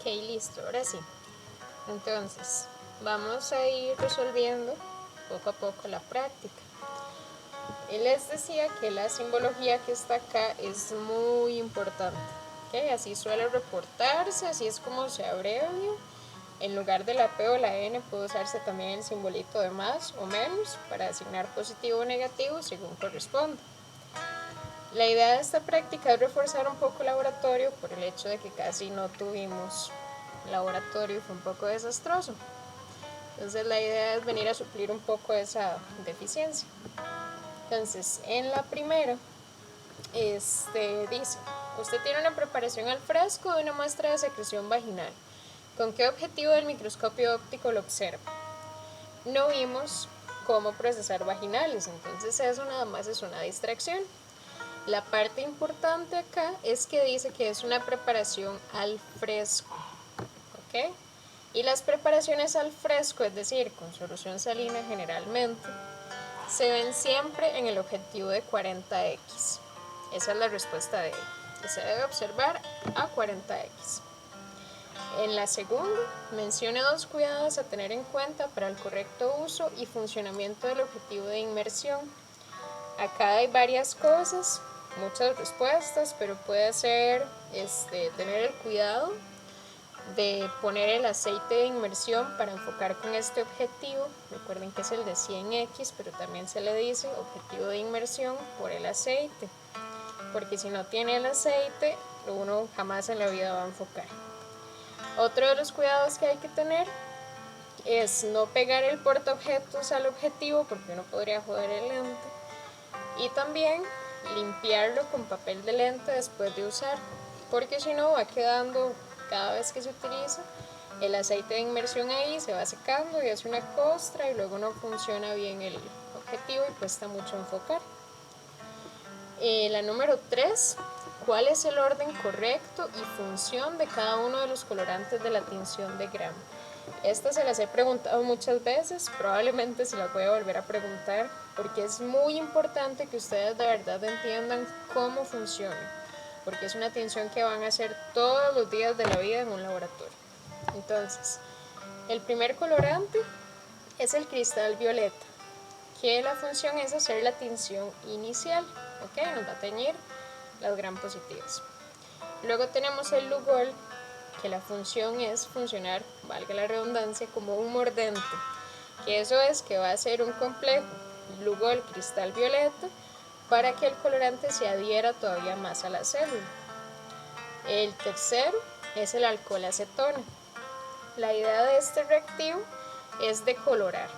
Ok, listo, ahora sí. Entonces, vamos a ir resolviendo poco a poco la práctica. Él les decía que la simbología que está acá es muy importante. ¿Okay? Así suele reportarse, así es como se abrevia. En lugar de la P o la N puede usarse también el simbolito de más o menos para asignar positivo o negativo según corresponda. La idea de esta práctica es reforzar un poco el laboratorio por el hecho de que casi no tuvimos laboratorio y fue un poco desastroso. Entonces la idea es venir a suplir un poco esa deficiencia. Entonces, en la primera, dice, usted tiene una preparación al fresco de una muestra de secreción vaginal. ¿Con qué objetivo del microscopio óptico lo observa? No vimos cómo procesar vaginales, entonces eso nada más es una distracción. La parte importante acá es que dice que es una preparación al fresco, ¿ok? Y las preparaciones al fresco, es decir, con solución salina generalmente, se ven siempre en el objetivo de 40x. Esa es la respuesta de él, que se debe observar a 40x. En la segunda, mencione 2 cuidados a tener en cuenta para el correcto uso y funcionamiento del objetivo de inmersión. Acá hay varias cosas, muchas respuestas, pero puede ser tener el cuidado de poner el aceite de inmersión para enfocar con este objetivo. Recuerden que es el de 100x, pero también se le dice objetivo de inmersión por el aceite, porque si no tiene el aceite, uno jamás en la vida va a enfocar. Otro de los cuidados que hay que tener es no pegar el portaobjetos al objetivo, porque uno podría joder el lente, y también limpiarlo con papel de lente después de usar, porque si no va quedando, cada vez que se utiliza, el aceite de inmersión ahí se va secando y hace una costra y luego no funciona bien el objetivo y cuesta mucho enfocar. La número 3, ¿cuál es el orden correcto y función de cada uno de los colorantes de la tinción de Gram? Esta se las he preguntado muchas veces, probablemente se las voy a volver a preguntar, porque es muy importante que ustedes de verdad entiendan cómo funciona, porque es una tinción que van a hacer todos los días de la vida en un laboratorio. Entonces, el primer colorante es el cristal violeta, que la función es hacer la tinción inicial, ¿ok? Nos va a teñir las gram positivas. Luego tenemos el Lugol, que la función es funcionar, valga la redundancia, como un mordente, que eso es que va a ser un complejo Lugol cristal violeta para que el colorante se adhiera todavía más a la célula. El tercero es el alcohol acetona. La idea de este reactivo es decolorar,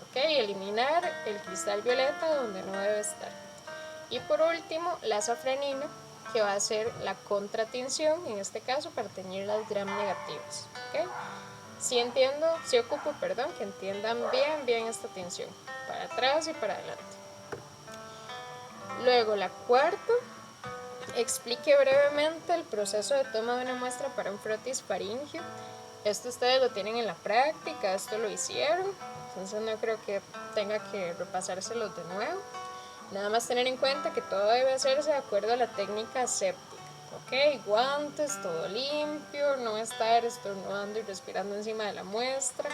¿ok? Eliminar el cristal violeta donde no debe estar. Y por último, la azafranina, que va a ser la contratinción, en este caso para teñir las gram negativas, ¿ok? Si ocupo que entiendan bien esta tinción, para atrás y para adelante. Luego la cuarta, explique brevemente el proceso de toma de una muestra para un frotis faríngeo. Esto ustedes lo tienen en la práctica, esto lo hicieron, entonces no creo que tenga que repasárselos de nuevo. Nada más tener en cuenta que todo debe hacerse de acuerdo a la técnica aséptica, ¿ok? Guantes, todo limpio, no estar estornudando y respirando encima de la muestra,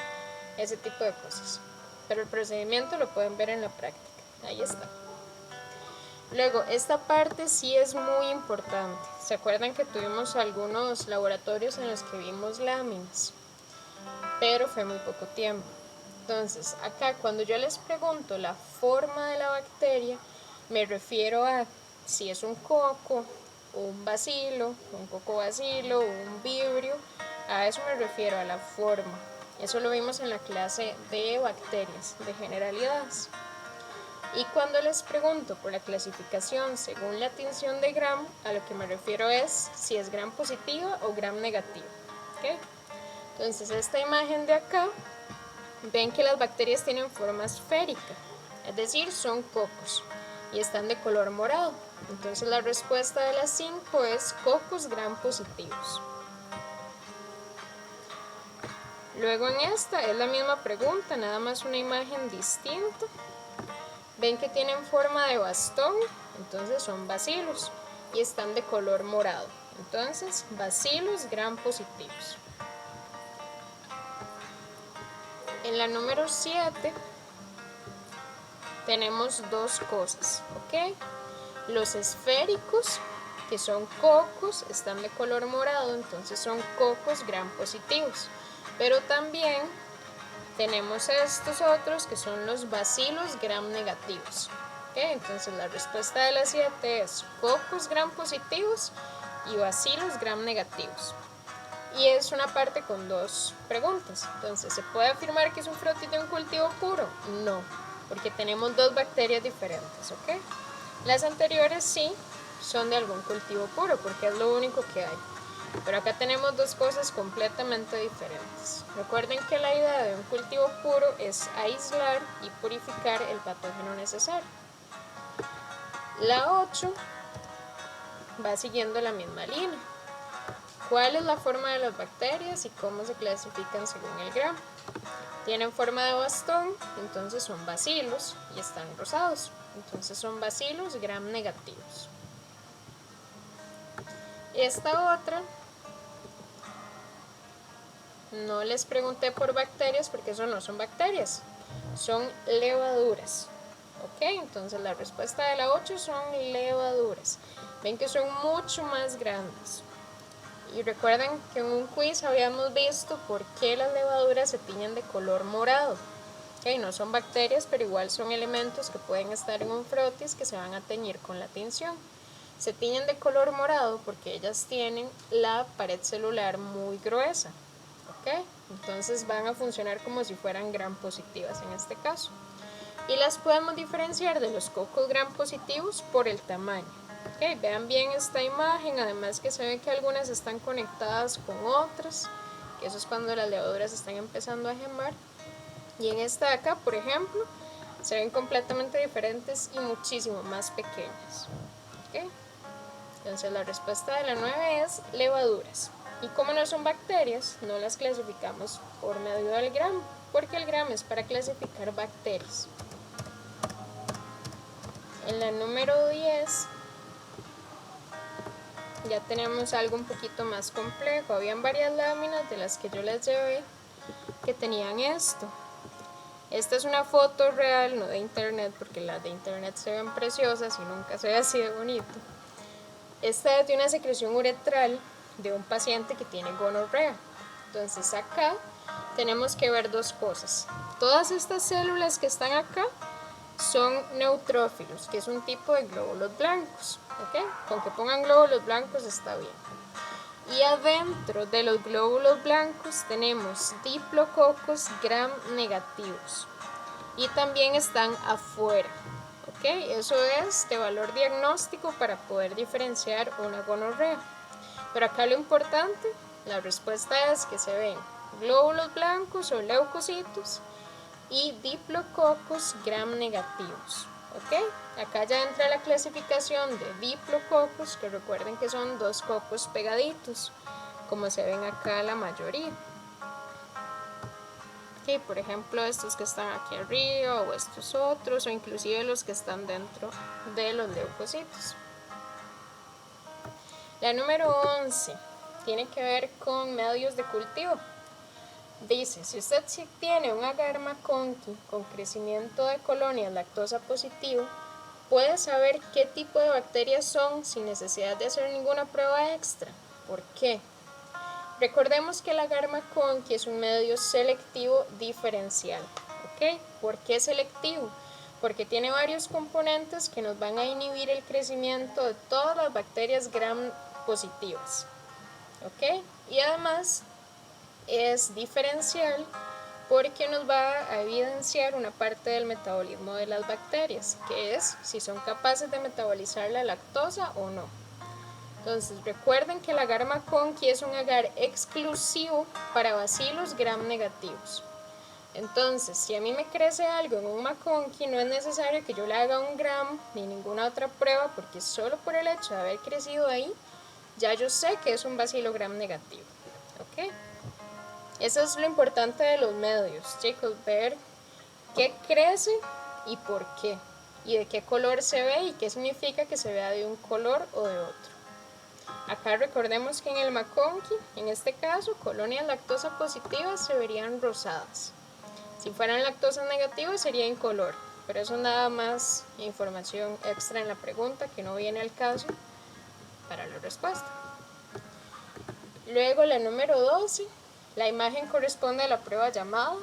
ese tipo de cosas. Pero el procedimiento lo pueden ver en la práctica, ahí está. Luego, esta parte sí es muy importante. ¿Se acuerdan que tuvimos algunos laboratorios en los que vimos láminas? Pero fue muy poco tiempo. Entonces, acá cuando yo les pregunto la forma de la bacteria, me refiero a si es un coco, un bacilo, un coco bacilo, un vibrio, a eso me refiero, a la forma. Eso lo vimos en la clase de bacterias, de generalidades. Y cuando les pregunto por la clasificación según la tinción de Gram, a lo que me refiero es si es Gram positiva o Gram negativa. ¿Okay? Entonces, esta imagen de acá, ven que las bacterias tienen forma esférica, es decir, son cocos y están de color morado. Entonces la respuesta de las 5 es cocos gram positivos. Luego en esta es la misma pregunta, nada más una imagen distinta. Ven que tienen forma de bastón, entonces son bacilos y están de color morado. Entonces, bacilos gram positivos. En la número 7 tenemos dos cosas, ¿ok? Los esféricos, que son cocos, están de color morado, entonces son cocos gram positivos. Pero también tenemos estos otros que son los bacilos gram negativos. ¿Okay? Entonces la respuesta de la 7 es cocos gram positivos y bacilos gram negativos. Y es una parte con dos preguntas. Entonces, ¿se puede afirmar que es un frotis de un cultivo puro? No, porque tenemos dos bacterias diferentes, ¿ok? Las anteriores sí son de algún cultivo puro, porque es lo único que hay. Pero acá tenemos dos cosas completamente diferentes. Recuerden que la idea de un cultivo puro es aislar y purificar el patógeno necesario. La 8 va siguiendo la misma línea. ¿Cuál es la forma de las bacterias y cómo se clasifican según el gramo? Tienen forma de bastón, entonces son bacilos y están rosados. Entonces son bacilos gram negativos. Esta otra, no les pregunté por bacterias porque eso no son bacterias, son levaduras. ¿Ok? Entonces la respuesta de la 8 son levaduras. Ven que son mucho más grandes. Y recuerden que en un quiz habíamos visto por qué las levaduras se tiñen de color morado. Okay, no son bacterias, pero igual son elementos que pueden estar en un frotis que se van a teñir con la tinción. Se tiñen de color morado porque ellas tienen la pared celular muy gruesa. Okay, entonces van a funcionar como si fueran gram positivas en este caso. Y las podemos diferenciar de los cocos gram positivos por el tamaño. Okay, vean bien esta imagen, además que se ve que algunas están conectadas con otras, que eso es cuando las levaduras están empezando a gemar. Y en esta de acá, por ejemplo, se ven completamente diferentes y muchísimo más pequeñas. Okay. Entonces la respuesta de la 9 es levaduras. Y como no son bacterias, no las clasificamos por medio del gramo, porque el gramo es para clasificar bacterias. En la número 10 ya tenemos algo un poquito más complejo. Habían varias láminas de las que yo les llevé que tenían esto. Esta es una foto real, no de internet, porque las de internet se ven preciosas y nunca se ve así de bonito. Esta es de una secreción uretral de un paciente que tiene gonorrea. Entonces acá tenemos que ver dos cosas. Todas estas células que están acá son neutrófilos, que es un tipo de glóbulos blancos. ¿Okay? Con que pongan glóbulos blancos está bien. Y adentro de los glóbulos blancos tenemos diplococos gram negativos. Y también están afuera. ¿Okay? Eso es de valor diagnóstico para poder diferenciar una gonorrea. Pero acá lo importante, la respuesta es que se ven glóbulos blancos o leucocitos y diplococos gram negativos. ¿Okay? Acá ya entra la clasificación de diplococos, que recuerden que son dos cocos pegaditos, como se ven acá la mayoría. Okay, por ejemplo, estos que están aquí arriba o estos otros, o inclusive los que están dentro de los leucocitos. La número 11 tiene que ver con medios de cultivo. Dice, si usted tiene un agar MacConkey con crecimiento de colonias lactosa positivo, puede saber qué tipo de bacterias son sin necesidad de hacer ninguna prueba extra. ¿Por qué? Recordemos que el agar MacConkey es un medio selectivo diferencial. ¿Okay? ¿Por qué selectivo? Porque tiene varios componentes que nos van a inhibir el crecimiento de todas las bacterias gram positivas. ¿Okay? Y además es diferencial porque nos va a evidenciar una parte del metabolismo de las bacterias, que es si son capaces de metabolizar la lactosa o no. Entonces recuerden que el agar MacConkey es un agar exclusivo para bacilos gram negativos. Entonces, si a mí me crece algo en un MacConkey, no es necesario que yo le haga un gram ni ninguna otra prueba, porque solo por el hecho de haber crecido ahí, ya yo sé que es un bacilo gram negativo. ¿Ok? Eso es lo importante de los medios, chicos, ver qué crece y por qué, y de qué color se ve y qué significa que se vea de un color o de otro. Acá recordemos que en el MacConkey, en este caso, colonias lactosa positivas se verían rosadas. Si fueran lactosas negativos sería incolor, pero eso nada más información extra en la pregunta que no viene al caso para la respuesta. Luego la número 12, la imagen corresponde a la prueba llamada.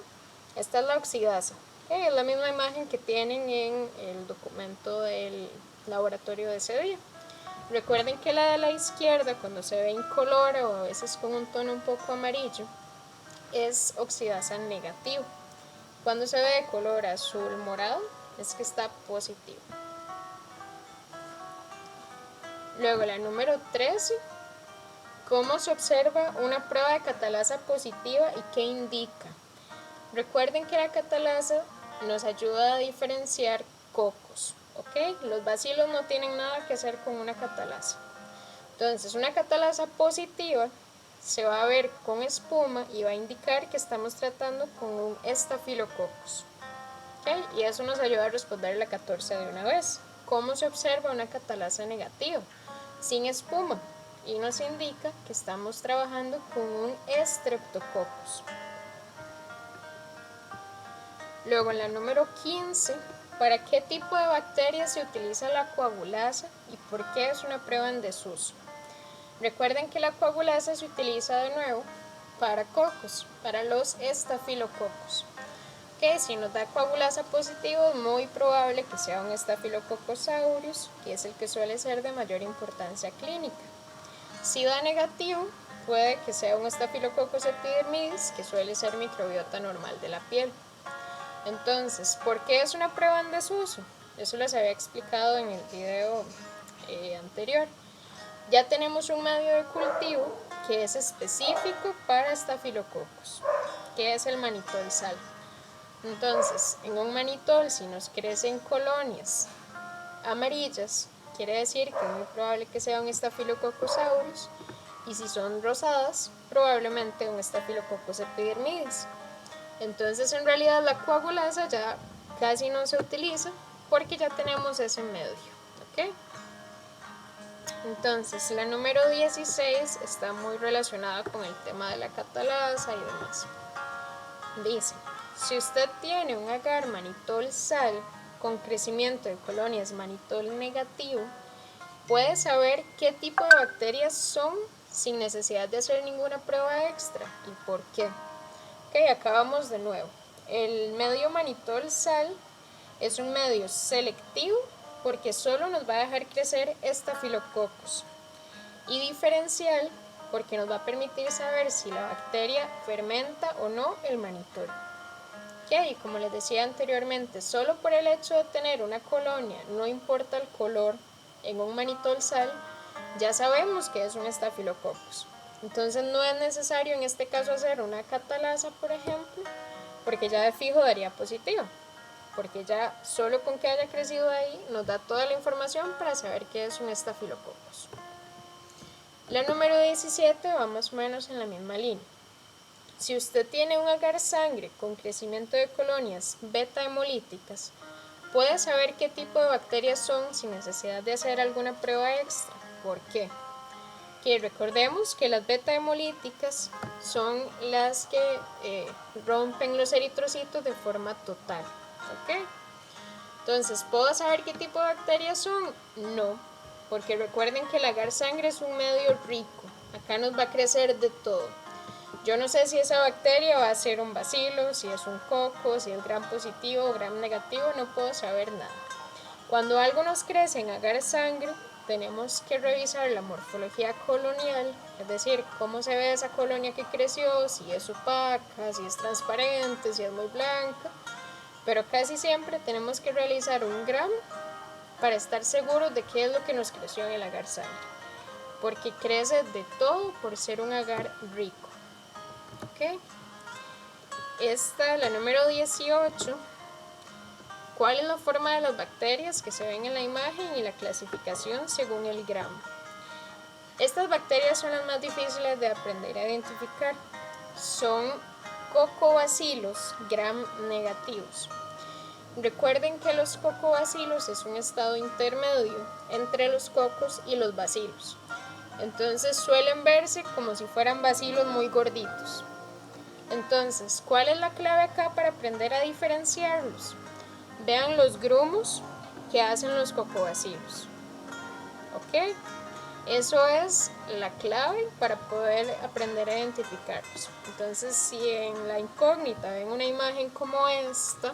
Esta es la oxidasa. Es la misma imagen que tienen en el documento del laboratorio de ese día. Recuerden que la de la izquierda, cuando se ve incolora o a veces con un tono un poco amarillo, es oxidasa negativo. Cuando se ve de color azul morado, es que está positivo. Luego la número 13, ¿cómo se observa una prueba de catalasa positiva y qué indica? Recuerden que la catalasa nos ayuda a diferenciar cocos, ¿ok? Los bacilos no tienen nada que hacer con una catalasa. Entonces, una catalasa positiva se va a ver con espuma y va a indicar que estamos tratando con un estafilococcus, ¿ok? Y eso nos ayuda a responder la 14 de una vez. ¿Cómo se observa una catalasa negativa? Sin espuma, y nos indica que estamos trabajando con un streptococcus. Luego en la número 15, ¿para qué tipo de bacterias se utiliza la coagulasa y por qué es una prueba en desuso? Recuerden que la coagulasa se utiliza de nuevo para cocos, para los estafilococos. Que si nos da coagulasa positivo es muy probable que sea un Staphylococcus aureus, que es el que suele ser de mayor importancia clínica. Si da negativo, puede que sea un Staphylococcus epidermidis, que suele ser microbiota normal de la piel. Entonces, ¿por qué es una prueba en desuso? Eso les había explicado en el video anterior. Ya tenemos un medio de cultivo que es específico para Staphylococcus, que es el manitol sal. Entonces, en un manitol, si nos crecen colonias amarillas, quiere decir que es muy probable que sea un Staphylococcus aureus, y si son rosadas, probablemente un Staphylococcus epidermidis. Entonces, en realidad la coagulasa ya casi no se utiliza porque ya tenemos ese medio, ¿ok? Entonces, la número 16 está muy relacionada con el tema de la catalasa y demás. Dice, si usted tiene un agar manitol sal con crecimiento de colonias manitol negativo, puede saber qué tipo de bacterias son sin necesidad de hacer ninguna prueba extra y por qué. Ok, acabamos de nuevo. El medio manitol sal es un medio selectivo porque solo nos va a dejar crecer estafilococcus, y diferencial porque nos va a permitir saber si la bacteria fermenta o no el manitol. Y como les decía anteriormente, solo por el hecho de tener una colonia, no importa el color, en un manitol sal, ya sabemos que es un estafilococcus. Entonces no es necesario en este caso hacer una catalasa, por ejemplo, porque ya de fijo daría positivo, porque ya solo con que haya crecido ahí nos da toda la información para saber que es un estafilococcus. La número 17 va más o menos en la misma línea. Si usted tiene un agar sangre con crecimiento de colonias beta hemolíticas, puede saber qué tipo de bacterias son sin necesidad de hacer alguna prueba extra. ¿Por qué? Que recordemos que las beta hemolíticas son las que rompen los eritrocitos de forma total. ¿Ok? Entonces, ¿puedo saber qué tipo de bacterias son? No, porque recuerden que el agar sangre es un medio rico. Acá nos va a crecer de todo. Yo no sé si esa bacteria va a ser un bacilo, si es un coco, si es gram positivo o gram negativo, no puedo saber nada. Cuando algo nos crece en agar sangre, tenemos que revisar la morfología colonial, es decir, cómo se ve esa colonia que creció, si es opaca, si es transparente, si es muy blanca, pero casi siempre tenemos que realizar un gram para estar seguros de qué es lo que nos creció en el agar sangre, porque crece de todo por ser un agar rico. ¿Okay? Esta, la número 18, ¿cuál es la forma de las bacterias que se ven en la imagen y la clasificación según el gramo? Estas bacterias son las más difíciles de aprender a identificar. Son cocobacilos gram negativos. Recuerden que los cocobacilos es un estado intermedio entre los cocos y los bacilos. Entonces suelen verse como si fueran bacilos muy gorditos. Entonces, ¿cuál es la clave acá para aprender a diferenciarlos? Vean los grumos que hacen los cocobacilos. ¿Ok? Eso es la clave para poder aprender a identificarlos. Entonces, si en la incógnita ven una imagen como esta,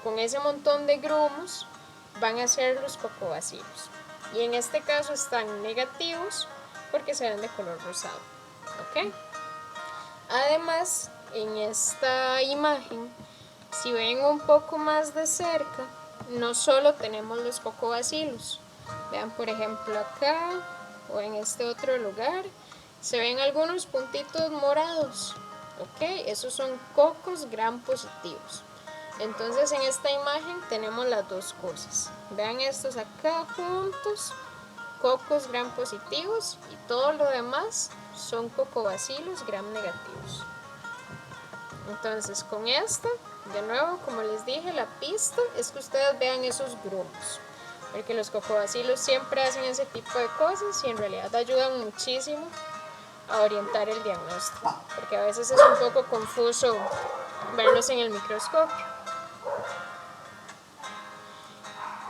con ese montón de grumos, van a ser los cocobacilos. Y en este caso están negativos porque se ven de color rosado. ¿Ok? Además, en esta imagen, si ven un poco más de cerca, no solo tenemos los cocobacilos. Vean, por ejemplo, acá o en este otro lugar, se ven algunos puntitos morados. ¿Ok? Esos son cocos gram positivos. Entonces en esta imagen tenemos las dos cosas. Vean estos acá juntos, cocos gram positivos, y todo lo demás son cocobacilos gram negativos. Entonces con esta, de nuevo, como les dije, la pista es que ustedes vean esos grumos, porque los cocobacilos siempre hacen ese tipo de cosas y en realidad ayudan muchísimo a orientar el diagnóstico, porque a veces es un poco confuso verlos en el microscopio.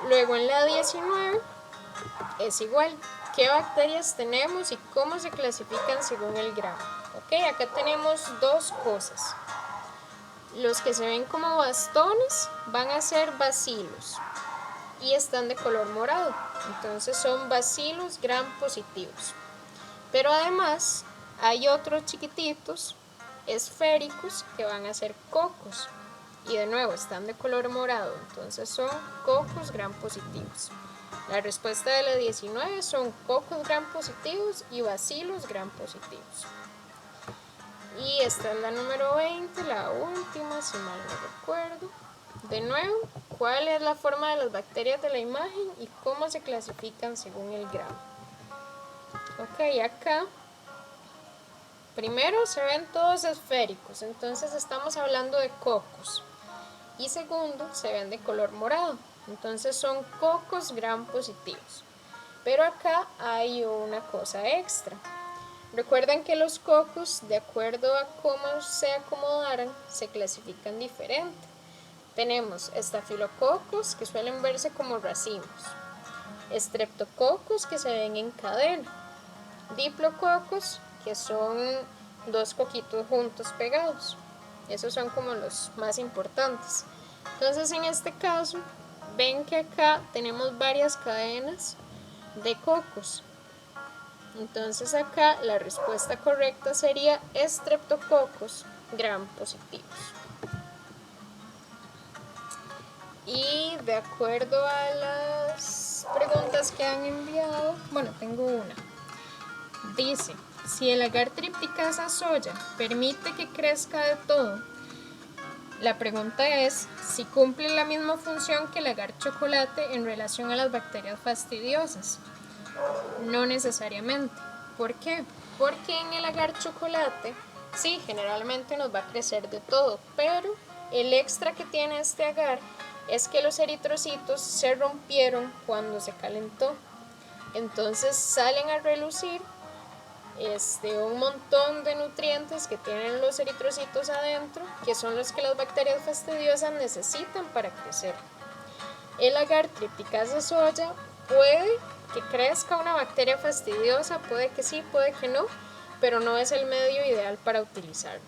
Luego en la 19 es igual. ¿Qué bacterias tenemos y cómo se clasifican según el gramo? Ok, acá tenemos dos cosas. Los que se ven como bastones van a ser bacilos y están de color morado. Entonces son bacilos gram positivos. Pero además hay otros chiquititos esféricos que van a ser cocos. Y de nuevo están de color morado. Entonces son cocos gram positivos. La respuesta de la 19 son cocos gram positivos y bacilos gram positivos. Y esta es la número 20, la última, si mal no recuerdo. De nuevo, ¿cuál es la forma de las bacterias de la imagen y cómo se clasifican según el gramo? Ok, acá primero se ven todos esféricos, entonces estamos hablando de cocos. Y segundo, se ven de color morado, entonces son cocos gram positivos. Pero acá hay una cosa extra. Recuerden que los cocos, de acuerdo a cómo se acomodaran, se clasifican diferente. Tenemos estafilococos, que suelen verse como racimos, estreptococos, que se ven en cadena, diplococos, que son dos coquitos juntos pegados. Esos son como los más importantes. Entonces en este caso, ven que acá tenemos varias cadenas de cocos. Entonces acá la respuesta correcta sería estreptococos gram positivos. Y de acuerdo a las preguntas que han enviado, bueno, tengo una. Dice, si el agar tripticasa soya permite que crezca de todo, la pregunta es si cumple la misma función que el agar chocolate en relación a las bacterias fastidiosas. No necesariamente. ¿Por qué? Porque en el agar chocolate, sí, generalmente nos va a crecer de todo, pero el extra que tiene este agar es que los eritrocitos se rompieron cuando se calentó. Entonces salen a relucir un montón de nutrientes que tienen los eritrocitos adentro, que son los que las bacterias fastidiosas necesitan para crecer. El agar tripticasa soya puede que crezca una bacteria fastidiosa, puede que sí, puede que no, pero no es el medio ideal para utilizarlo.